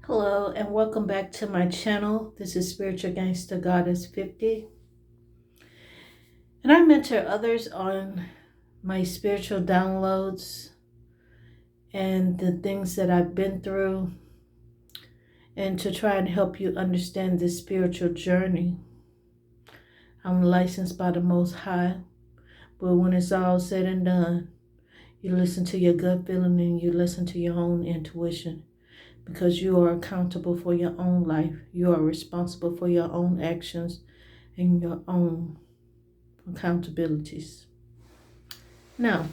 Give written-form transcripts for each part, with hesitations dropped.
Hello and welcome back to my channel. This is Spiritual Gangster Goddess 50. And I mentor others on my spiritual downloads and the things that I've been through and to try and help you understand this spiritual journey. I'm licensed by the Most High, but when it's all said and done, you listen to your gut feeling and you listen to your own intuition. Because you are accountable for your own life. You are responsible for your own actions and your own accountabilities. Now,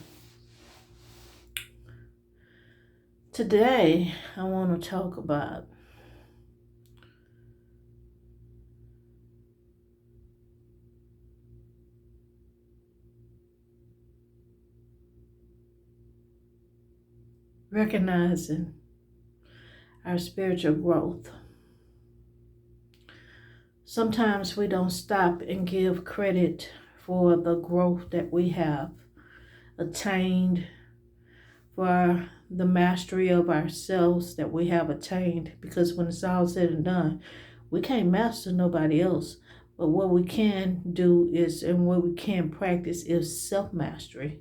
today I want to talk about recognizing our spiritual growth. Sometimes we don't stop and give credit for the growth that we have attained, for the mastery of ourselves that we have attained, because when it's all said and done, we can't master nobody else. But what we can do is, and what we can practice is self-mastery.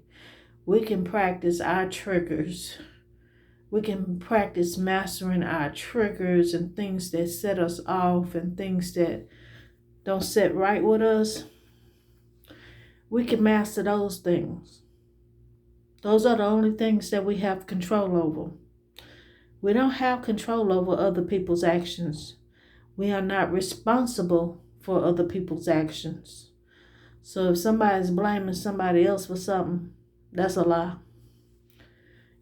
We can practice our triggers. We can practice mastering our triggers and things that set us off and things that don't sit right with us. We can master those things. Those are the only things that we have control over. We don't have control over other people's actions. We are not responsible for other people's actions. So if somebody's blaming somebody else for something, that's a lie.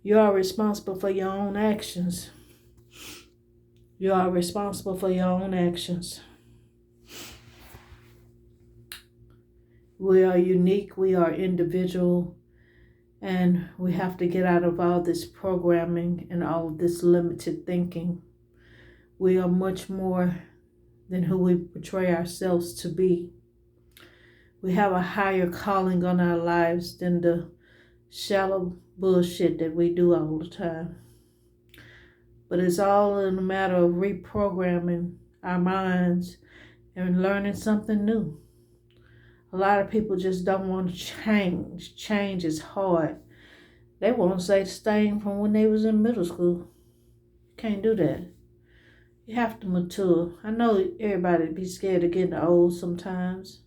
You are responsible for your own actions. You are responsible for your own actions. We are unique, we are individual, and we have to get out of all this programming and all of this limited thinking. We are much more than who we portray ourselves to be. We have a higher calling on our lives than the shallow bullshit that we do all the time. But it's all in a matter of reprogramming our minds and learning something new. A lot of people just don't want to change. Change is hard. They won't say the same from when they was in middle school. You can't do that. You have to mature. I know everybody be scared of getting old sometimes.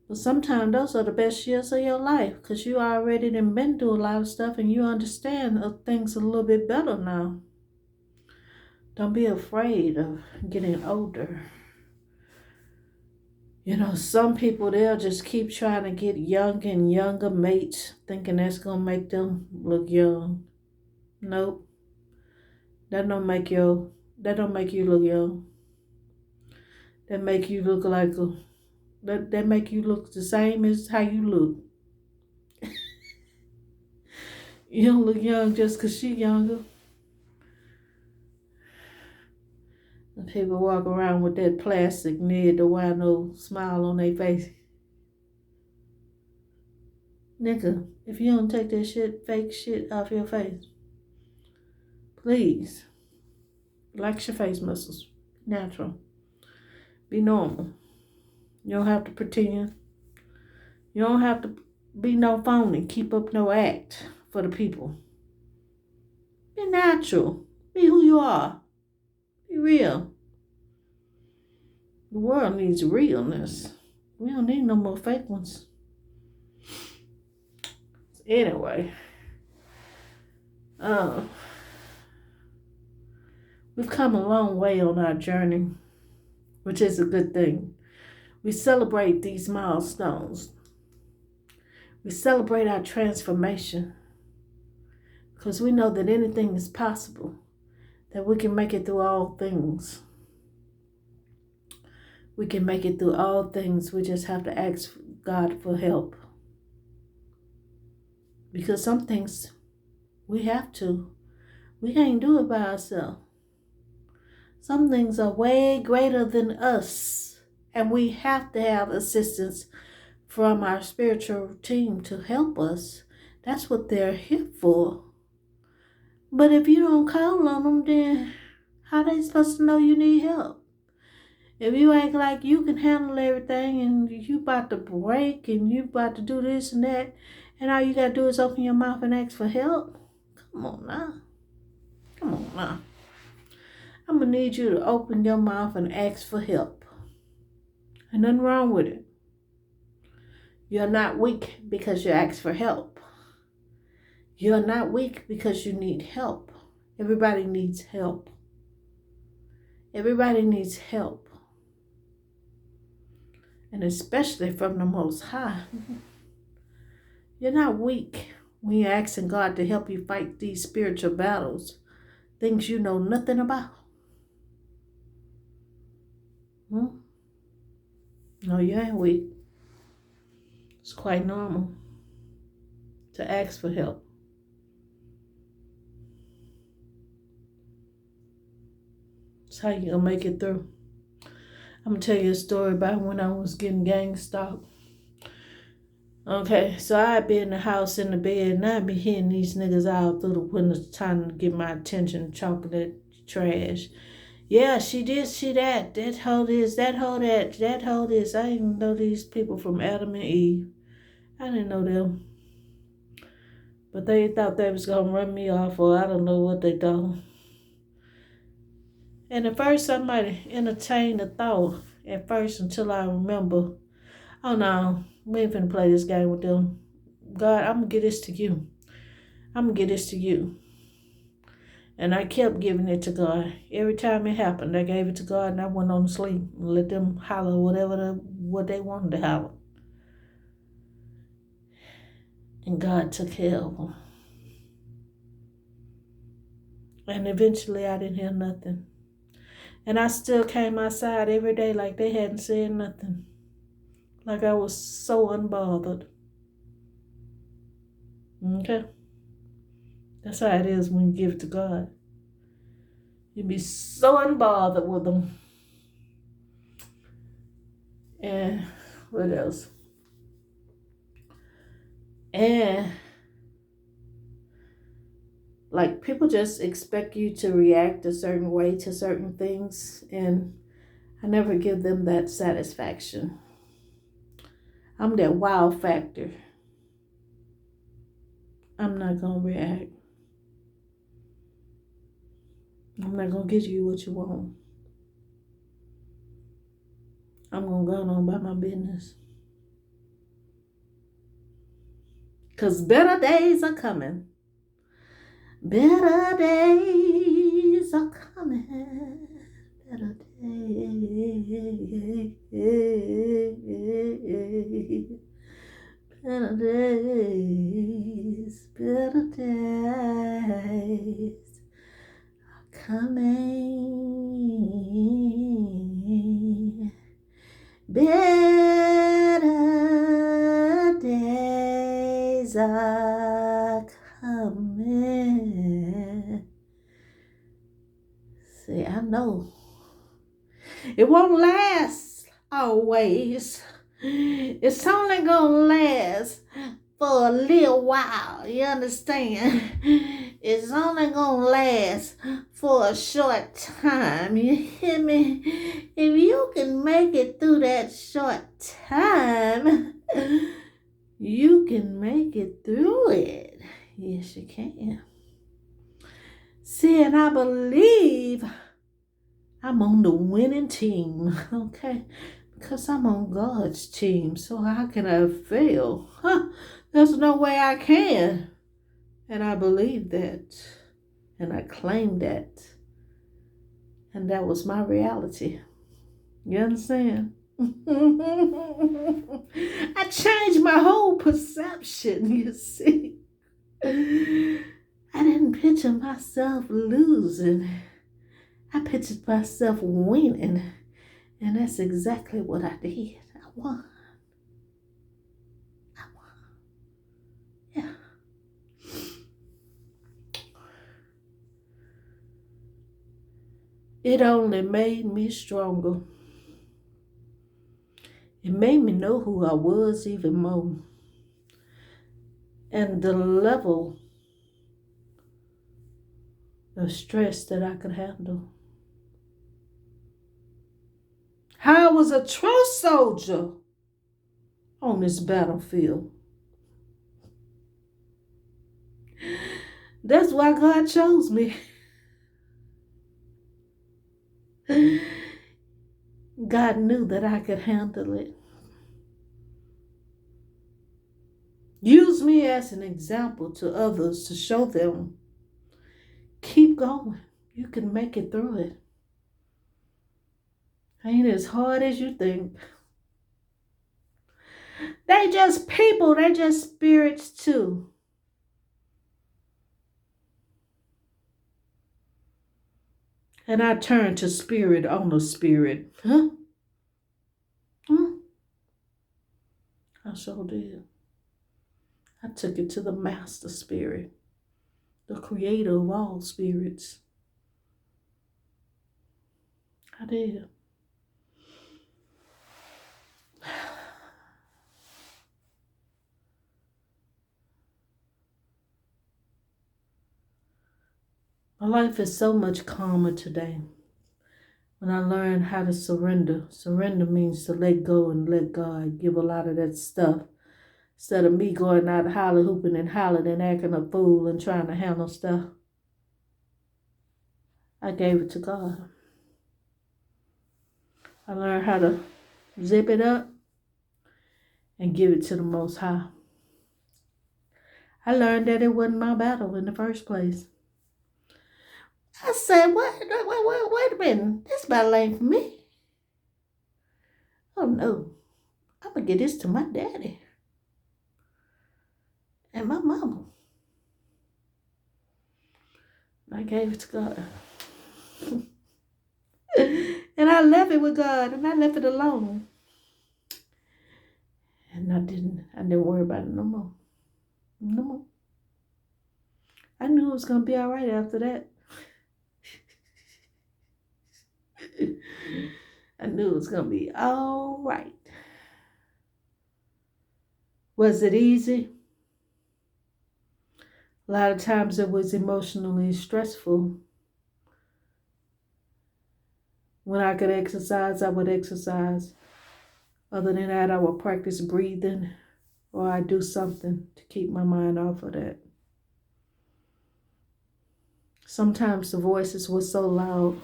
But sometimes those are the best years of your life because you already done been through a lot of stuff and you understand things a little bit better now. Don't be afraid of getting older. You know, some people, they'll just keep trying to get younger and younger mates, thinking that's going to make them look young. Nope. That don't make you look young. That make you look like that make you look the same as how you look. You don't look young just because she younger. And people walk around with that plastic near the wino smile on their face. Nigga, if you don't take that fake shit off your face, please, relax your face muscles. Natural. Be normal. You don't have to pretend. You don't have to be no phony. Keep up no act for the people. Be natural. Be who you are. Be real. The world needs realness. We don't need no more fake ones. Anyway, we've come a long way on our journey, which is a good thing. We celebrate these milestones. We celebrate our transformation because we know that anything is possible, that we can make it through all things. We can make it through all things. We just have to ask God for help. Because some things we have to. We can't do it by ourselves. Some things are way greater than us. And we have to have assistance from our spiritual team to help us. That's what they're here for. But if you don't call on them, then How they supposed to know you need help? If you act like you can handle everything and you about to break and you about to do this and that, and all you gotta do is open your mouth and ask for help, come on now. Come on now. I'm gonna need you to open your mouth and ask for help. Ain't nothing wrong with it. You're not weak because you ask for help. You're not weak because you need help. Everybody needs help. Everybody needs help. And especially from the Most High. You're not weak when you're asking God to help you fight these spiritual battles, things you know nothing about. No, you ain't weak. It's quite normal to ask for help. It's how you gonna make it through. I'm gonna tell you a story about when I was getting gang stalked. Okay, so I'd be in the house in the bed and I'd be hitting these niggas out through the windows trying to get my attention, talking that trash. Yeah, she did, she that. That hoe this, that hoe that, that hoe this. I didn't know these people from Adam and Eve. I didn't know them. But they thought they was going to run me off, or I don't know what they thought. And at first somebody entertained the thought at first until I remember, oh no, we ain't finna play this game with them. God, I'm going to get this to you. I'm going to get this to you. And I kept giving it to God. Every time it happened, I gave it to God and I went on to sleep and let them holler what they wanted to holler. And God took care of them. And eventually I didn't hear nothing. And I still came outside every day like they hadn't said nothing. Like I was so unbothered. Okay? That's how it is when you give it to God. You be so unbothered with them. And what else? And like people just expect you to react a certain way to certain things, and I never give them that satisfaction. I'm that wow factor. I'm not gonna react. I'm not gonna give you what you want. I'm gonna go on about my business. Because better days are coming. Better days are coming. Better days. Better days. Better days are coming. Better days are coming. See, I know it won't last always. It's only gonna last for a little while. You understand? It's only gonna last for a short time. You hear me? If you can make it through that short time, you can make it through it. Yes, you can. See, and I believe I'm on the winning team, okay? Because I'm on God's team. So how can I fail? There's no way I can. And I believe that. And I claim that. And that was my reality. You understand? I changed my whole perception, you see. I didn't picture myself losing. I pictured myself winning. And that's exactly what I did. I won. Yeah. It only made me stronger. It made me know who I was even more. And the level of stress that I could handle. how I was a true soldier on this battlefield. That's why God chose me. God knew that I could handle it. Use me as an example to others to show them, keep going. You can make it through it. Ain't as hard as you think. They just people, they just spirits too. And I turned to spirit on the spirit. Huh? I sure did. I took it to the master spirit, the creator of all spirits. I did. My life is so much calmer today when I learned how to surrender. Surrender means to let go and let God give a lot of that stuff. Instead of me going out holler, hooping and hollering and acting a fool and trying to handle stuff, I gave it to God. I learned how to zip it up and give it to the Most High. I learned that it wasn't my battle in the first place. I said, wait a minute. This battle ain't for me. Oh no. I'm going to get this to my daddy and my mama. I gave it to God. And I left it with God and I left it alone. And I didn't worry about it no more. No more. I knew it was going to be all right after that. I knew it was going to be all right. Was it easy? A lot of times it was emotionally stressful. When I could exercise, I would exercise. Other than that, I would practice breathing or I'd do something to keep my mind off of that. Sometimes the voices were so loud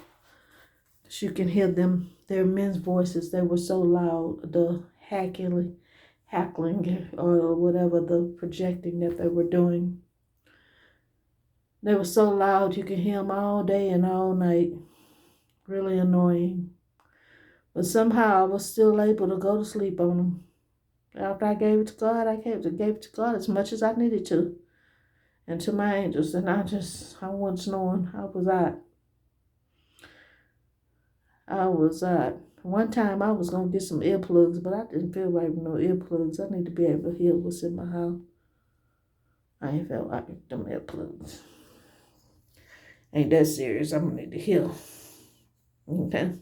that you can hear them. They're men's voices. They were so loud, the hackling or whatever, the projecting that they were doing. They were so loud you could hear them all day and all night. Really annoying. But somehow I was still able to go to sleep on them. After I gave it to God, I gave it to God as much as I needed to. And to my angels. And I wasn't snoring. I was out. One time I was going to get some earplugs, but I didn't feel right with no earplugs. I need to be able to hear what's in my house. I ain't felt like them earplugs. Ain't that serious. I'm going to need to hear. Okay?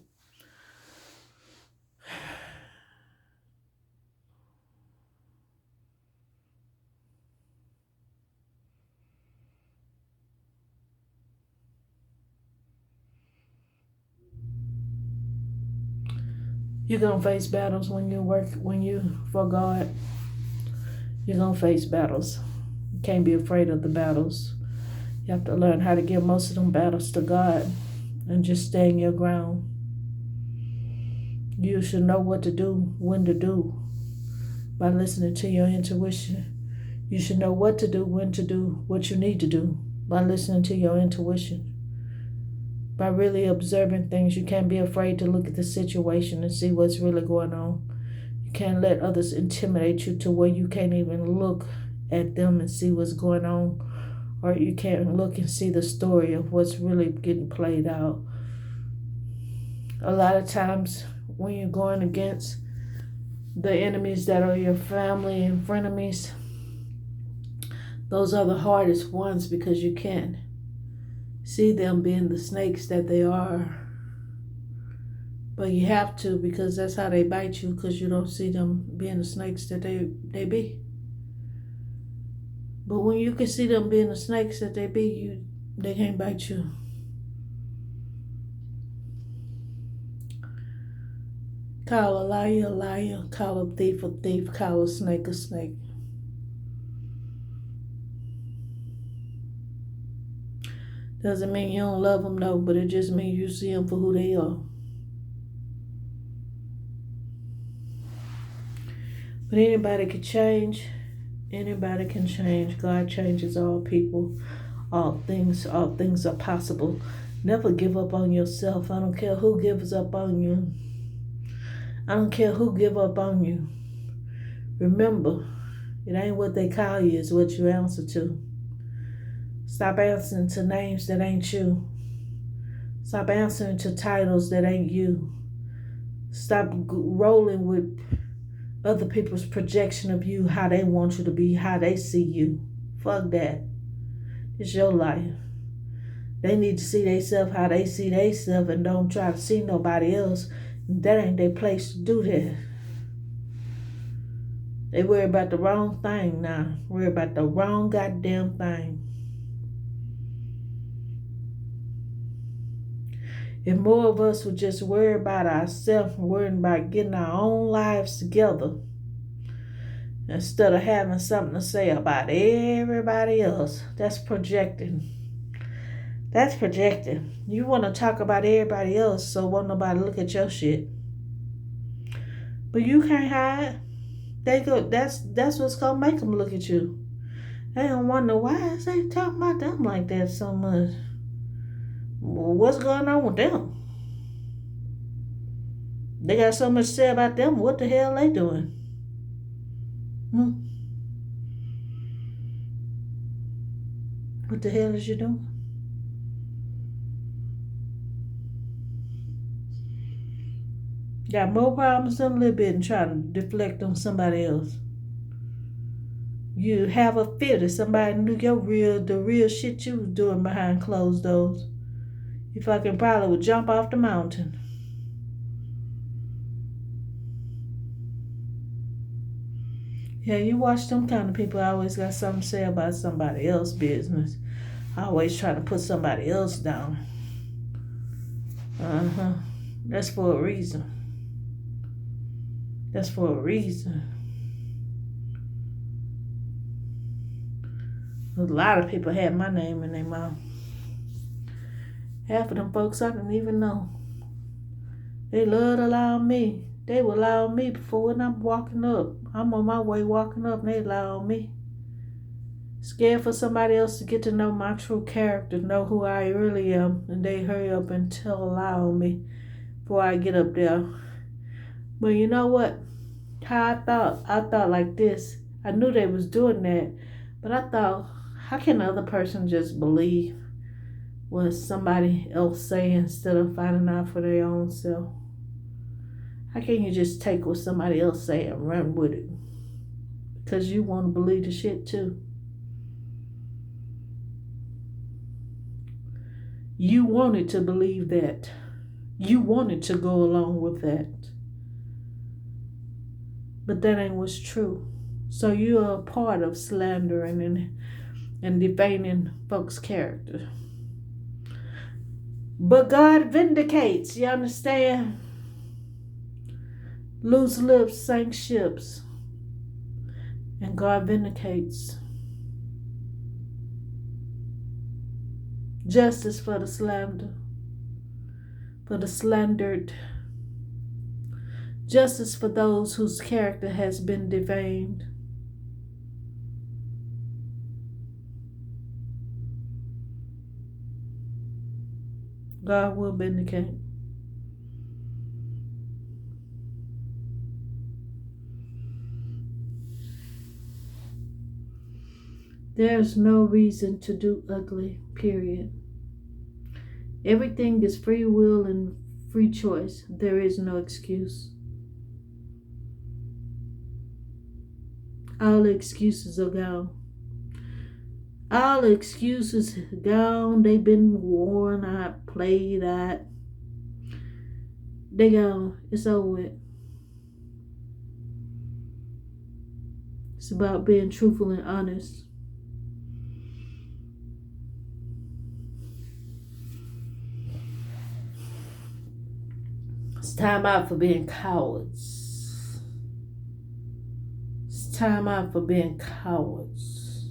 You're going to face battles when you for God. You're going to face battles. You can't be afraid of the battles. You have to learn how to give most of them battles to God and just stand your ground. You should know what to do, when to do, by listening to your intuition. You should know what to do, when to do, what you need to do, by listening to your intuition. By really observing things, you can't be afraid to look at the situation and see what's really going on. You can't let others intimidate you to where you can't even look at them and see what's going on. Or you can't look and see the story of what's really getting played out. A lot of times when you're going against the enemies that are your family and frenemies, those are the hardest ones because you can't see them being the snakes that they are. But you have to, because that's how they bite you, because you don't see them being the snakes that they be. But when you can see them being the snakes that they be, they can't bite you. Call a liar a liar. Call a thief a thief. Call a snake a snake. Doesn't mean you don't love them, no, but it just means you see them for who they are. But anybody can change. Anybody can change. God changes all people. All things are possible. Never give up on yourself. I don't care who gives up on you. I don't care who give up on you. Remember, it ain't what they call you, it's what you answer to. Stop answering to names that ain't you. Stop answering to titles that ain't you. Stop rolling with other people's projection of you, how they want you to be, how they see you. Fuck that. It's your life. They need to see themselves how they see themselves and don't try to see nobody else. That ain't their place to do that. They worry about the wrong thing now. Worry about the wrong goddamn thing. If more of us would just worry about ourselves and worry about getting our own lives together instead of having something to say about everybody else, that's projecting. That's projecting. You want to talk about everybody else so won't nobody look at your shit. But you can't hide. That's what's gonna make them look at you. They don't wonder why is they talking about them like that so much. Well, what's going on with them? They got so much to say about them. What the hell they doing? What the hell is you doing? Got more problems than a little bit and trying to deflect on somebody else. You have a fear that somebody knew the real shit you was doing behind closed doors. You fucking probably would jump off the mountain. Yeah, you watch them kind of people always got something to say about somebody else's business. Always trying to put somebody else down. That's for a reason. That's for a reason. A lot of people had my name in their mouth. Half of them folks I didn't even know. They love to allow me. They will allow me before when I'm walking up. I'm on my way walking up and they allow me. Scared for somebody else to get to know my true character, know who I really am, and they hurry up and allow me before I get up there. But you know what? How I thought like this. I knew they was doing that, but I thought, how can the other person just believe what somebody else say instead of finding out for their own self? How can you just take what somebody else say and run with it? Because you want to believe the shit too. You wanted to believe that. You wanted to go along with that. But that ain't what's true. So you're a part of slandering and defaming folks' character. But God vindicates, you understand? Loose lips sink ships. And God vindicates. Justice for the slander. For the slandered. Justice for those whose character has been defamed. God will vindicate. There's no reason to do ugly, period. Everything is free will and free choice. There is no excuse. All the excuses are gone. All the excuses gone. They've been worn out, played out. They gone. It's over with. It's about being truthful and honest. It's time out for being cowards. It's time out for being cowards.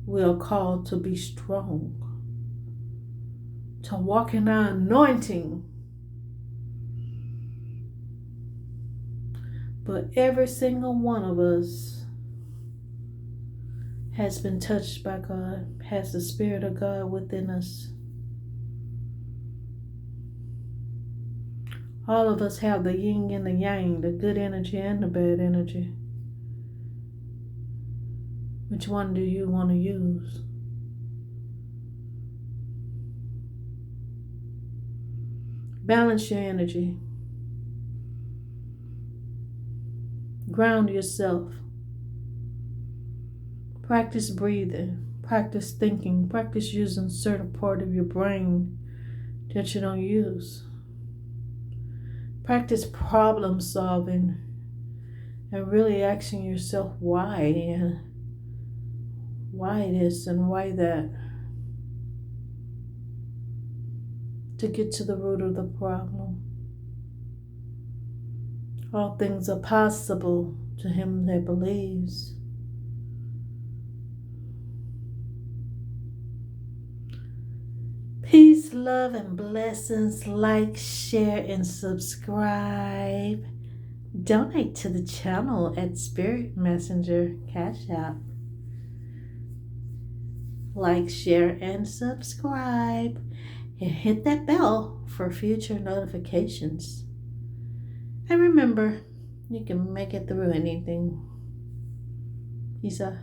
We are called to be strong, to walk in our anointing. But every single one of us has been touched by God, has the Spirit of God within us. All of us have the yin and the yang, the good energy and the bad energy. Which one do you want to use? Balance your energy. Ground yourself. Practice breathing. Practice thinking. Practice using certain part of your brain that you don't use. Practice problem solving and really asking yourself why and why this and why that, to get to the root of the problem. All things are possible to him that believes. Peace, love, and blessings. Like, share, and subscribe. Donate to the channel at Spirit Messenger Cash App. Like, share, and subscribe. And hit that bell for future notifications. And remember, you can make it through anything. Peace out.